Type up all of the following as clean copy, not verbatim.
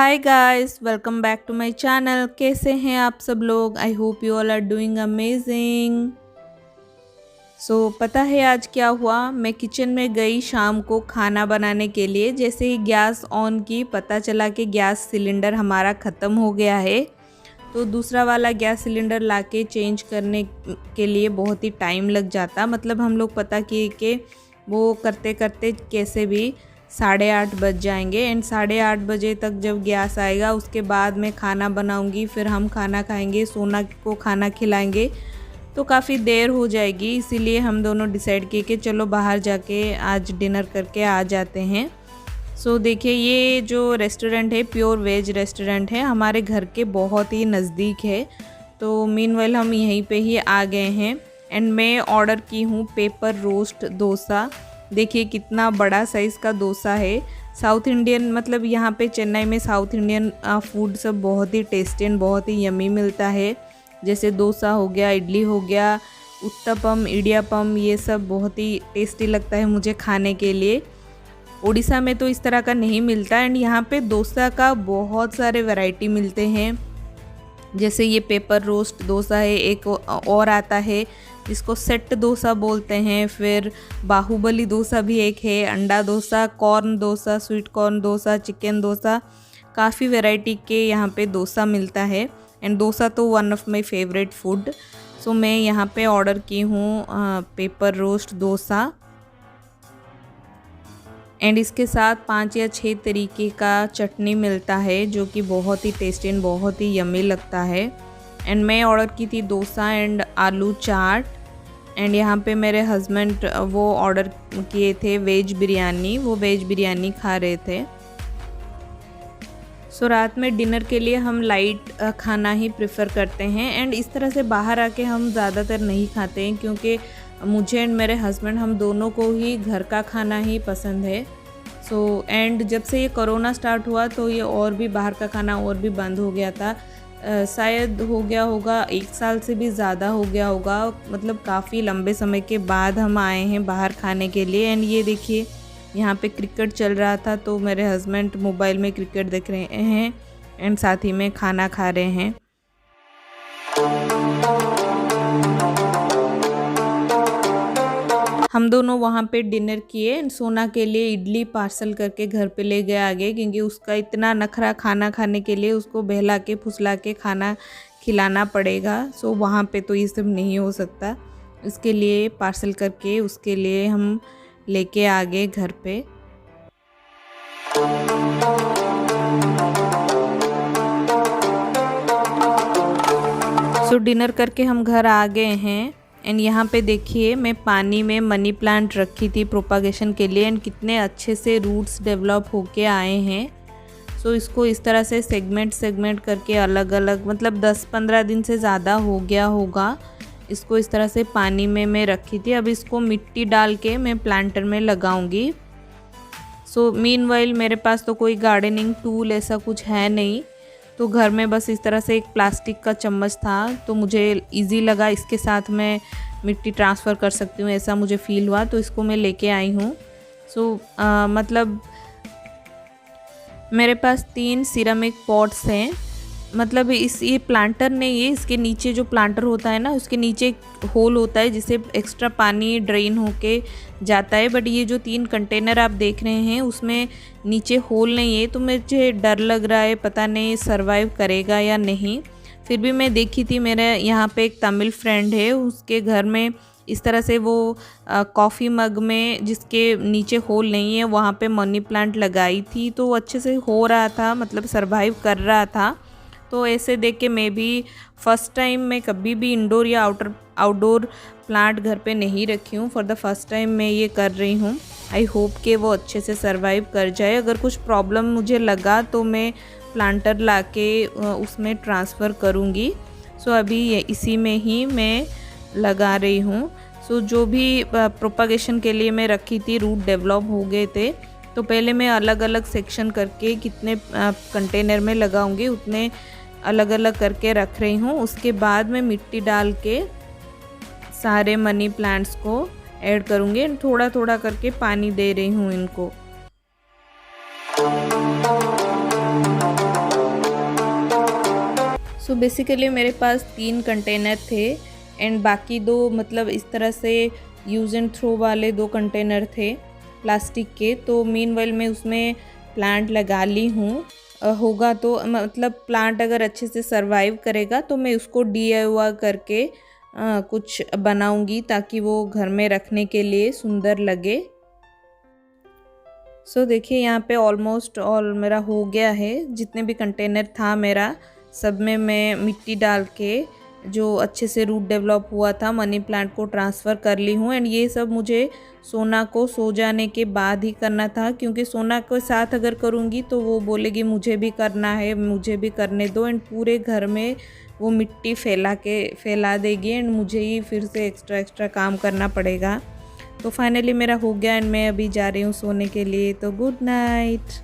Hi guys, welcome back to my channel. कैसे हैं आप सब लोग? I hope you all are doing amazing. पता है आज क्या हुआ? मैं किचन में गई शाम को खाना बनाने के लिए। जैसे ही गैस ऑन की, पता चला कि गैस सिलेंडर हमारा ख़त्म हो गया है। तो दूसरा वाला गैस सिलेंडर लाके चेंज करने के लिए बहुत ही टाइम लग जाता। मतलब हम लोग पता किए कि वो करते करते कैसे भी 8:30 बज जाएंगे। एंड 8:30 बजे तक जब गैस आएगा उसके बाद मैं खाना बनाऊंगी, फिर हम खाना खाएंगे, सोना को खाना खिलाएंगे, तो काफ़ी देर हो जाएगी। इसीलिए हम दोनों डिसाइड किए कि चलो बाहर जाके आज डिनर करके आ जाते हैं। देखिए, ये जो रेस्टोरेंट है प्योर वेज रेस्टोरेंट है, हमारे घर के बहुत ही नज़दीक है। तो मीनवाइल हम यहीं पे ही आ गए हैं। एंड मैं ऑर्डर की हूँ पेपर रोस्ट डोसा। देखिए कितना बड़ा साइज़ का डोसा है। साउथ इंडियन, मतलब यहाँ पे चेन्नई में साउथ इंडियन फूड सब बहुत ही टेस्टी एंड बहुत ही यमी मिलता है। जैसे डोसा हो गया, इडली हो गया, उत्तपम, इडियापम, ये सब बहुत ही टेस्टी लगता है मुझे खाने के लिए। उड़ीसा में तो इस तरह का नहीं मिलता। एंड यहाँ पे डोसा का बहुत सारे वैरायटी मिलते हैं। जैसे ये पेपर रोस्ट डोसा है, एक और आता है जिसको सेट डोसा बोलते हैं, फिर बाहुबली डोसा भी एक है, अंडा dosa, corn dosa, sweet corn dosa, chicken dosa, काफ़ी वैरायटी के यहाँ पे डोसा मिलता है। एंड डोसा तो one of my favourite food. मैं यहाँ पे ऑर्डर की हूँ पेपर रोस्ट डोसा। एंड इसके साथ 5 या 6 तरीके का चटनी मिलता है जो कि बहुत ही टेस्टी एंड बहुत ही यम्मी लगता है। एंड मैं ऑर्डर की थी डोसा एंड आलू चाट। एंड यहाँ पे मेरे हस्बैंड वो ऑर्डर किए थे वेज बिरयानी, वो वेज बिरयानी खा रहे थे। रात में डिनर के लिए हम लाइट खाना ही प्रेफर करते हैं। एंड इस तरह से बाहर आके हम ज़्यादातर नहीं खाते हैं, क्योंकि मुझे एंड मेरे हस्बैंड, हम दोनों को ही घर का खाना ही पसंद है। एंड जब से ये कोरोना स्टार्ट हुआ तो ये और भी बाहर का खाना और भी बंद हो गया था। शायद हो गया होगा 1 साल से भी ज़्यादा हो गया होगा। मतलब काफ़ी लंबे समय के बाद हम आए हैं बाहर खाने के लिए। एंड ये देखिए, यहाँ पे क्रिकेट चल रहा था तो मेरे हस्बैंड मोबाइल में क्रिकेट देख रहे हैं एंड साथ ही में खाना खा रहे हैं। हम दोनों वहाँ पे डिनर किए एंड सोना के लिए इडली पार्सल करके घर पे ले गए आगे, क्योंकि उसका इतना नखरा खाना खाने के लिए उसको बहला के फुसला के खाना खिलाना पड़ेगा। वहाँ पे तो ये सब नहीं हो सकता, इसके लिए पार्सल करके उसके लिए हम लेके आ गए घर पे। डिनर करके हम घर आ गए हैं। एंड यहाँ पे देखिए, मैं पानी में मनी प्लांट रखी थी प्रोपागेशन के लिए। एंड कितने अच्छे से रूट्स डेवलप होके आए हैं। इसको इस तरह से सेगमेंट करके अलग अलग, मतलब 10-15 दिन से ज़्यादा हो गया होगा इसको इस तरह से पानी में मैं रखी थी। अब इसको मिट्टी डाल के मैं प्लांटर में लगाऊंगी। मीनवाइल मेरे पास तो कोई गार्डनिंग टूल ऐसा कुछ है नहीं, तो घर में बस इस तरह से एक प्लास्टिक का चम्मच था, तो मुझे इजी लगा, इसके साथ मैं मिट्टी ट्रांसफ़र कर सकती हूँ, ऐसा मुझे फ़ील हुआ, तो इसको मैं लेके आई हूँ। मतलब मेरे पास 3 सिरेमिक पॉट्स हैं। मतलब ये प्लांटर ने, ये इसके नीचे जो प्लांटर होता है ना, उसके नीचे एक होल होता है जिससे एक्स्ट्रा पानी ड्रेन होके जाता है। बट ये जो 3 कंटेनर आप देख रहे हैं उसमें नीचे होल नहीं है, तो मुझे डर लग रहा है, पता नहीं सर्वाइव करेगा या नहीं। फिर भी मैं देखी थी, मेरे यहाँ पे एक तमिल फ्रेंड है, उसके घर में इस तरह से वो कॉफ़ी मग में जिसके नीचे होल नहीं है वहाँ पे मनी प्लांट लगाई थी, तो वो अच्छे से हो रहा था, मतलब सर्वाइव कर रहा था। तो ऐसे देख के मैं भी फ़र्स्ट टाइम, मैं कभी भी इंडोर या आउटडोर प्लांट घर पे नहीं रखी हूँ, फॉर द फर्स्ट टाइम मैं ये कर रही हूँ। आई होप कि वो अच्छे से सर्वाइव कर जाए। अगर कुछ प्रॉब्लम मुझे लगा तो मैं प्लांटर लाके उसमें ट्रांसफ़र करूँगी। अभी इसी में ही मैं लगा रही हूँ। जो भी प्रोपागेशन के लिए मैं रखी थी, रूट डेवलप हो गए थे, तो पहले मैं अलग अलग सेक्शन करके कितने कंटेनर में लगाऊंगी उतने अलग अलग करके रख रही हूँ। उसके बाद मैं मिट्टी डाल के सारे मनी प्लांट्स को ऐड करूँगी। थोड़ा थोड़ा करके पानी दे रही हूँ इनको। सो बेसिकली मेरे पास 3 कंटेनर थे एंड बाकी 2 मतलब इस तरह से यूज़ एंड थ्रो वाले 2 कंटेनर थे प्लास्टिक के। तो मीनवाइल मैं उसमें प्लांट लगा ली हूँ। होगा तो मतलब प्लांट अगर अच्छे से सरवाइव करेगा तो मैं उसको DIY करके कुछ बनाऊंगी ताकि वो घर में रखने के लिए सुंदर लगे। सो देखिए यहाँ पे ऑलमोस्ट ऑल मेरा हो गया है। जितने भी कंटेनर था मेरा सब में मैं मिट्टी डाल के जो अच्छे से रूट डेवलप हुआ था मनी प्लांट को ट्रांसफ़र कर ली हूँ। एंड ये सब मुझे सोना को सो जाने के बाद ही करना था, क्योंकि सोना के साथ अगर करूँगी तो वो बोलेगी मुझे भी करना है, मुझे भी करने दो, एंड पूरे घर में वो मिट्टी फैला देगी एंड मुझे ही फिर से एक्स्ट्रा काम करना पड़ेगा। तो फाइनली मेरा हो गया एंड मैं अभी जा रही हूँ सोने के लिए। तो good night.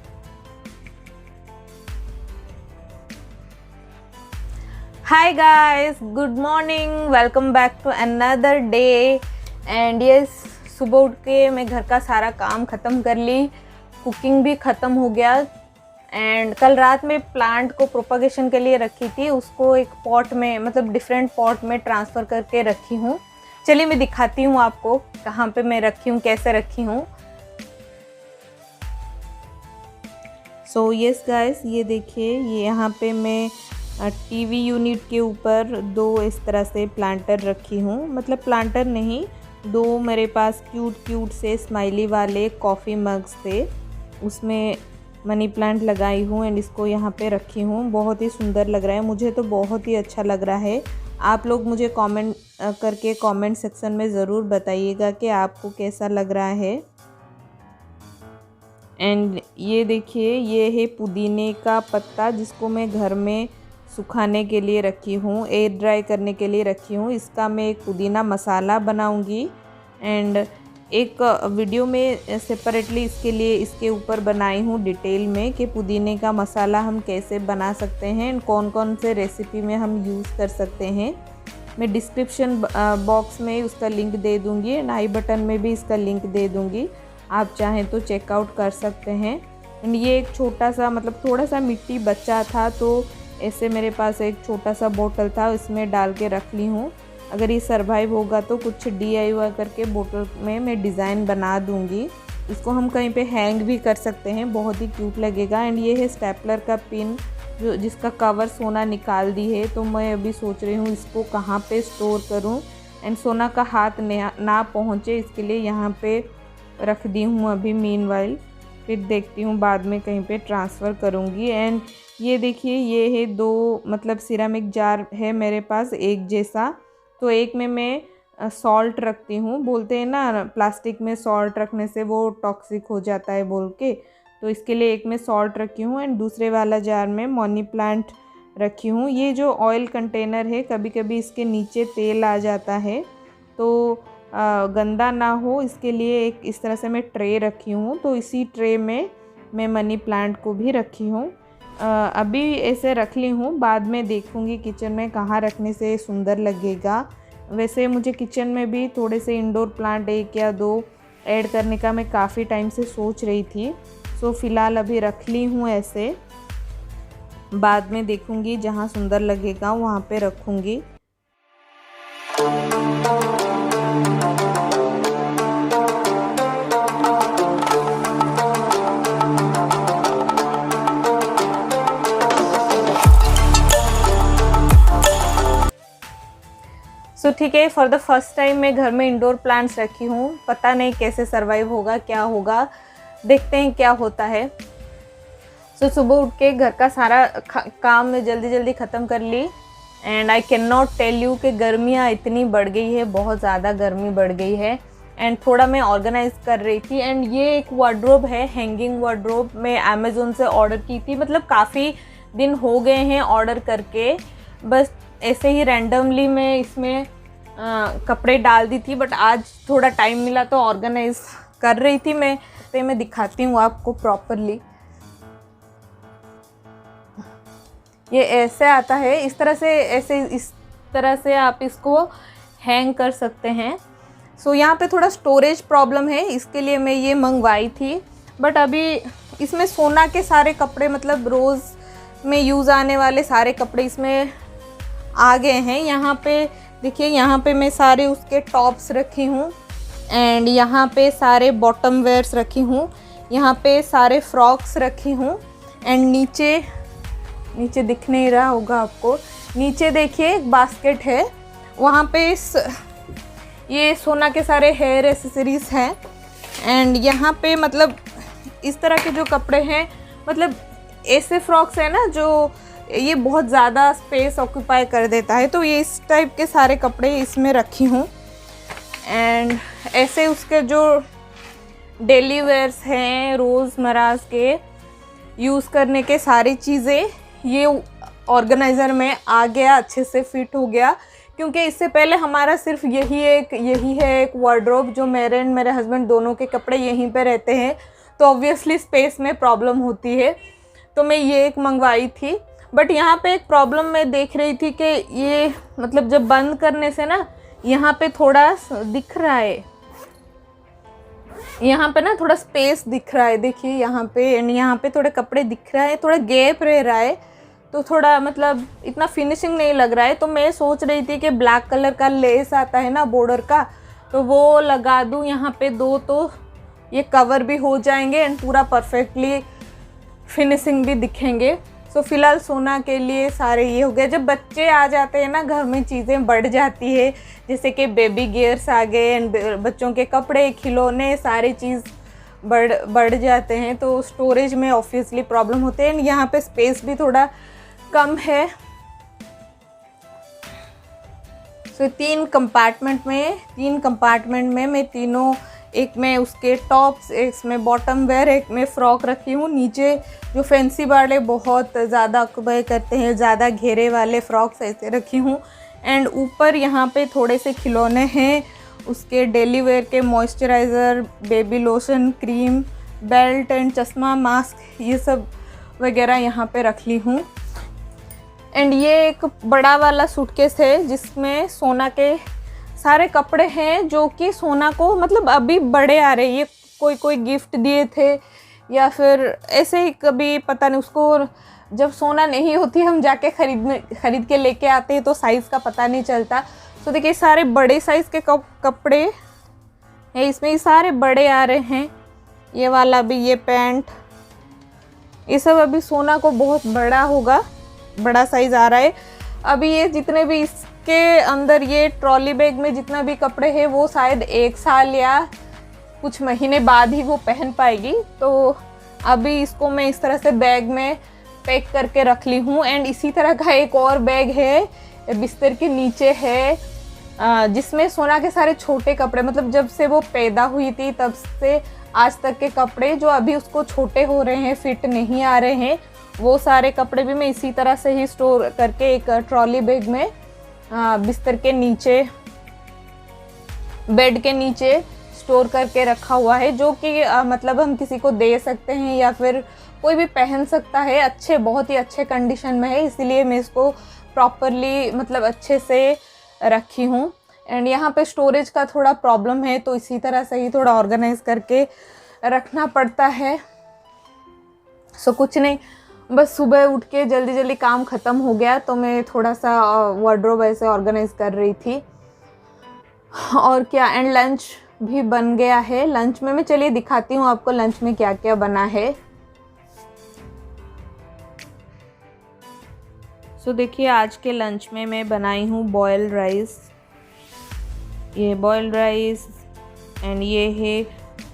Hi guys, good morning, welcome back to another day. And yes, सुबह उठ के मैं घर का सारा काम ख़त्म कर ली, कुकिंग भी ख़त्म हो गया। एंड कल रात में प्लांट को प्रोपगेशन के लिए रखी थी, उसको एक पॉट में मतलब डिफरेंट पॉट में ट्रांसफ़र करके रखी हूँ। चलिए मैं दिखाती हूँ आपको कहाँ पे मैं रखी हूँ, कैसे रखी हूँ। सो यस गाइस, ये देखिए, ये यहाँ पे मैं टीवी यूनिट के ऊपर 2 इस तरह से प्लांटर रखी हूँ। मतलब प्लांटर नहीं, 2 मेरे पास क्यूट से स्माइली वाले कॉफ़ी मग्स थे, उसमें मनी प्लांट लगाई हूँ एंड इसको यहाँ पे रखी हूँ। बहुत ही सुंदर लग रहा है, मुझे तो बहुत ही अच्छा लग रहा है। आप लोग मुझे कमेंट करके कमेंट सेक्शन में ज़रूर बताइएगा कि आपको कैसा लग रहा है। एंड ये देखिए, ये है पुदीने का पत्ता जिसको मैं घर में सुखाने के लिए रखी हूँ, एयर ड्राई करने के लिए रखी हूँ। इसका मैं एक पुदीना मसाला बनाऊँगी एंड एक वीडियो में सेपरेटली इसके ऊपर बनाई हूँ डिटेल में कि पुदीने का मसाला हम कैसे बना सकते हैं एंड कौन कौन से रेसिपी में हम यूज़ कर सकते हैं। मैं डिस्क्रिप्शन बॉक्स में उसका लिंक दे दूँगी एंड आई बटन में भी इसका लिंक दे दूँगी, आप चाहें तो चेकआउट कर सकते हैं। एंड ये एक छोटा सा मतलब थोड़ा सा मिट्टी बचा था, तो ऐसे मेरे पास एक छोटा सा बोतल था, इसमें डाल के रख ली हूँ। अगर ये सरवाइव होगा तो कुछ DIY करके बोतल में मैं डिज़ाइन बना दूँगी। इसको हम कहीं पे हैंग भी कर सकते हैं, बहुत ही क्यूट लगेगा। एंड ये है स्टेपलर का पिन जो जिसका कवर सोना निकाल दी है, तो मैं अभी सोच रही हूँ इसको कहाँ पे स्टोर करूँ एंड सोना का हाथ ना पहुँचे, इसके लिए यहाँ पे रख दी हूँ अभी मीनवाइल। फिर देखती हूँ बाद में कहीं पे ट्रांसफ़र करूँगी। एंड ये देखिए, ये है 2 मतलब सिरेमिक जार है मेरे पास एक जैसा। तो एक में मैं सॉल्ट रखती हूँ, बोलते हैं ना प्लास्टिक में सॉल्ट रखने से वो टॉक्सिक हो जाता है बोल के, तो इसके लिए एक में सॉल्ट रखी हूँ एंड दूसरे वाला जार में मनी प्लांट रखी हूँ। ये जो ऑयल कंटेनर है, कभी कभी इसके नीचे तेल आ जाता है, तो गंदा ना हो इसके लिए एक इस तरह से मैं ट्रे रखी हूँ। तो इसी ट्रे में मैं मनी प्लांट को भी रखी हूँ। अभी ऐसे रख ली हूँ, बाद में देखूँगी किचन में कहाँ रखने से सुंदर लगेगा। वैसे मुझे किचन में भी थोड़े से इंडोर प्लांट 1 या 2 ऐड करने का मैं काफ़ी टाइम से सोच रही थी। सो फ़िलहाल अभी रख ली हूँ ऐसे, बाद में देखूँगी जहाँ सुंदर लगेगा वहाँ पे रखूँगी। सो ठीक है, फॉर द फर्स्ट टाइम मैं घर में इंडोर प्लांट्स रखी हूँ। पता नहीं कैसे सरवाइव होगा, क्या होगा, देखते हैं क्या होता है। सो सुबह उठ के घर का सारा काम मैं जल्दी ख़त्म कर ली and I can not tell you कि गर्मियाँ इतनी बढ़ गई है, बहुत ज़्यादा गर्मी बढ़ गई है। एंड थोड़ा मैं ऑर्गेनाइज़ कर रही थी एंड ये एक वार्डरोब है, हैंगिंग वार्डरोब, मैं अमेज़ोन से ऑर्डर की थी। मतलब काफ़ी दिन हो गए हैं ऑर्डर करके, बस ऐसे ही रैंडमली मैं इसमें कपड़े डाल दी थी, बट आज थोड़ा टाइम मिला तो ऑर्गेनाइज़ कर रही थी मैं। तो मैं दिखाती हूँ आपको प्रॉपरली। ये ऐसे आता है, इस तरह से आप इसको हैंग कर सकते हैं। सो यहाँ पे थोड़ा स्टोरेज प्रॉब्लम है, इसके लिए मैं ये मंगवाई थी, बट अभी इसमें सोना के सारे कपड़े मतलब रोज़ में यूज़ आने वाले सारे कपड़े इसमें आ गए हैं। यहाँ पे देखिए, यहाँ पे मैं सारे उसके टॉप्स रखी हूँ एंड यहाँ पे सारे बॉटम वेयर्स रखी हूँ, यहाँ पे सारे फ्रॉक्स रखी हूँ एंड नीचे दिख नहीं रहा होगा आपको, नीचे देखिए एक बास्केट है, वहाँ पे ये सोना के सारे हेयर एसेसरीज़ हैं एंड यहाँ पे मतलब इस तरह के जो कपड़े हैं, मतलब ऐसे फ्रॉक्स हैं ना जो ये बहुत ज़्यादा स्पेस ऑक्यूपाई कर देता है, तो ये इस टाइप के सारे कपड़े इसमें रखी हूँ एंड ऐसे उसके जो डेली वेयर्स हैं रोज़मर्रा के यूज़ करने के सारी चीज़ें ये ऑर्गेनाइज़र में आ गया, अच्छे से फिट हो गया। क्योंकि इससे पहले हमारा सिर्फ यही है एक वार्डरोब जो मेरे एंड मेरे हस्बैंड दोनों के कपड़े यहीं पे रहते हैं, तो ऑब्वियसली स्पेस में प्रॉब्लम होती है, तो मैं ये एक मंगवाई थी। बट यहाँ पे एक प्रॉब्लम मैं देख रही थी कि ये मतलब जब बंद करने से ना यहाँ पे थोड़ा दिख रहा है, यहाँ पे ना थोड़ा स्पेस दिख रहा है, देखिए यहाँ पे एंड यहाँ पे थोड़े कपड़े दिख रहा है, थोड़ा गैप रह रहा है, तो थोड़ा मतलब इतना फिनिशिंग नहीं लग रहा है। तो मैं सोच रही थी कि ब्लैक कलर का लेस आता है ना बॉर्डर का, तो वो लगा दूँ यहाँ पे 2, तो ये कवर भी हो जाएंगे एंड पूरा परफेक्टली फिनिशिंग भी दिखेंगे। सो फिलहाल सोना के लिए सारे ये हो गया। जब बच्चे आ जाते हैं ना घर में चीज़ें बढ़ जाती है, जैसे कि बेबी गियर्स आ गए एंड बच्चों के कपड़े, खिलौने, सारी चीज़ बढ़ जाते हैं, तो स्टोरेज में ऑब्वियसली प्रॉब्लम होते हैं एंड यहाँ पे स्पेस भी थोड़ा कम है। सो 3 कंपार्टमेंट में मैं तीनों, एक में उसके टॉप्स, एक में बॉटम वेयर, एक में फ्रॉक रखी हूँ। नीचे जो फैंसी वाले बहुत ज़्यादा ऑक्यूपाई करते हैं, ज़्यादा घेरे वाले फ्रॉक्स ऐसे रखी हूँ एंड ऊपर यहाँ पे थोड़े से खिलौने हैं, उसके डेली वेयर के moisturiser, baby lotion, cream, belt and चश्मा, मास्क, ये सब वगैरह यहाँ पे रख ली हूँ। एंड ये एक बड़ा वाला सूटकेस है जिसमें सोना के सारे कपड़े हैं जो कि सोना को मतलब अभी बड़े आ रहे हैं, ये कोई गिफ्ट दिए थे या फिर ऐसे ही कभी पता नहीं, उसको जब सोना नहीं होती हम जाके ख़रीद के लेके आते हैं तो साइज़ का पता नहीं चलता। तो देखिए सारे बड़े साइज़ के कपड़े हैं इसमें, ये सारे बड़े आ रहे हैं, ये वाला भी, ये पैंट, ये सब अभी सोना को बहुत बड़ा होगा, बड़ा साइज़ आ रहा है। अभी ये जितने भी इसके अंदर ये ट्रॉली बैग में जितना भी कपड़े हैं वो शायद 1 साल या कुछ महीने बाद ही वो पहन पाएगी, तो अभी इसको मैं इस तरह से बैग में पैक करके रख ली हूँ। एंड इसी तरह का एक और बैग है बिस्तर के नीचे है, जिसमें सोना के सारे छोटे कपड़े, मतलब जब से वो पैदा हुई थी तब से आज तक के कपड़े जो अभी उसको छोटे हो रहे हैं, फिट नहीं आ रहे हैं, वो सारे कपड़े भी मैं इसी तरह से ही स्टोर करके एक ट्रॉली बैग में बिस्तर के नीचे, बेड के नीचे स्टोर करके रखा हुआ है, जो कि मतलब हम किसी को दे सकते हैं या फिर कोई भी पहन सकता है। अच्छे, बहुत ही अच्छे कंडीशन में है, इसीलिए मैं इसको प्रॉपरली मतलब अच्छे से रखी हूँ। एंड यहाँ पे स्टोरेज का थोड़ा प्रॉब्लम है, तो इसी तरह से ही थोड़ा ऑर्गेनाइज करके रखना पड़ता है। सो कुछ नहीं, बस सुबह उठ के जल्दी काम ख़त्म हो गया तो मैं थोड़ा सा वार्डरोब ऐसे ऑर्गेनाइज कर रही थी और क्या। एंड लंच भी बन गया है। लंच में मैं चलिए दिखाती हूँ आपको लंच में क्या क्या बना है। सो देखिए आज के लंच में मैं बनाई हूँ बॉयल्ड राइस, ये बॉयल्ड राइस एंड ये है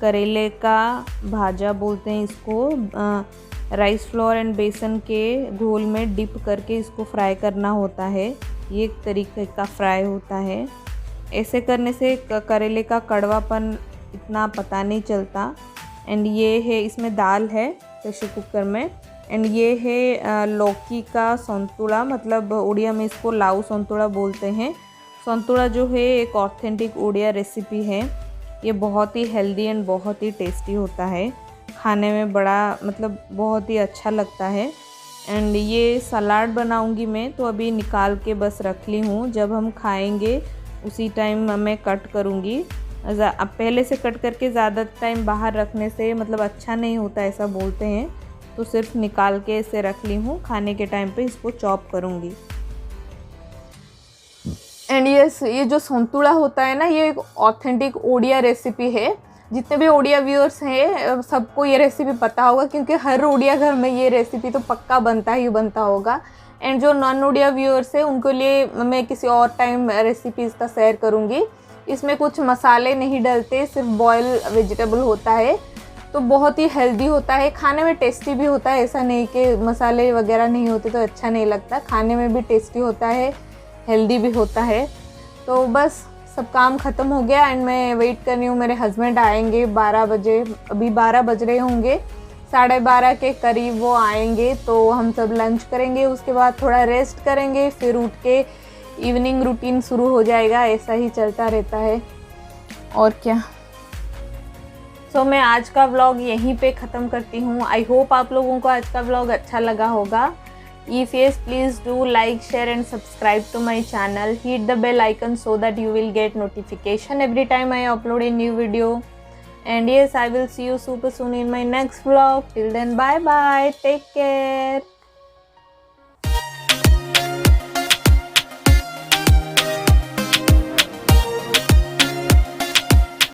करेले का भाजा बोलते हैं इसको। राइस फ्लोर एंड बेसन के घोल में डिप करके इसको फ्राई करना होता है, ये एक तरीके का फ्राई होता है। ऐसे करने से करेले का कड़वापन इतना पता नहीं चलता। एंड ये है, इसमें दाल है प्रेशर कुकर में। एंड ये है लौकी का संतुला, मतलब उड़िया में इसको लाऊ संतुला बोलते हैं। संतुला जो है एक ऑथेंटिक उड़िया रेसिपी है, ये बहुत ही हेल्दी एंड बहुत ही टेस्टी होता है, खाने में बड़ा मतलब बहुत ही अच्छा लगता है। एंड ये सलाद बनाऊंगी मैं, तो अभी निकाल के बस रख ली हूँ, जब हम खाएंगे उसी टाइम मैं कट करूँगी। अब पहले से कट करके ज़्यादा टाइम बाहर रखने से मतलब अच्छा नहीं होता ऐसा बोलते हैं, तो सिर्फ निकाल के इसे रख ली हूँ, खाने के टाइम पे इसको चॉप करूँगी। एंड यस, ये जो संतुला होता है ना, ये एक ऑथेंटिक ओडिया रेसिपी है। जितने भी ओडिया व्यूअर्स हैं सबको ये रेसिपी पता होगा, क्योंकि हर ओडिया घर में ये रेसिपी तो पक्का बनता ही बनता होगा। एंड जो नॉन ओडिया व्यूअर्स हैं उनके लिए मैं किसी और टाइम रेसिपी इसका शेयर करूँगी। इसमें कुछ मसाले नहीं डलते, सिर्फ बॉयल वेजिटेबल होता है, तो बहुत ही हेल्दी होता है, खाने में टेस्टी भी होता है। ऐसा नहीं कि मसाले वगैरह नहीं होते तो अच्छा नहीं लगता, खाने में भी टेस्टी होता है, हेल्दी भी होता है। तो बस सब काम ख़त्म हो गया एंड मैं वेट कर रही हूँ, मेरे हस्बैंड आएंगे 12 बजे, अभी 12 बज रहे होंगे, 12:30 के करीब वो आएंगे, तो हम सब लंच करेंगे, उसके बाद थोड़ा रेस्ट करेंगे, फिर उठ के इवनिंग रूटीन शुरू हो जाएगा। ऐसा ही चलता रहता है और क्या। सो मैं आज का व्लॉग यहीं पे ख़त्म करती हूँ। आई होप आप लोगों को आज का व्लॉग अच्छा लगा होगा। If yes, please do like, share and subscribe to my channel. Hit the bell icon so that you will get notification every time I upload a new video. And yes, I will see you super soon in my next vlog. Till then, bye bye. Take care.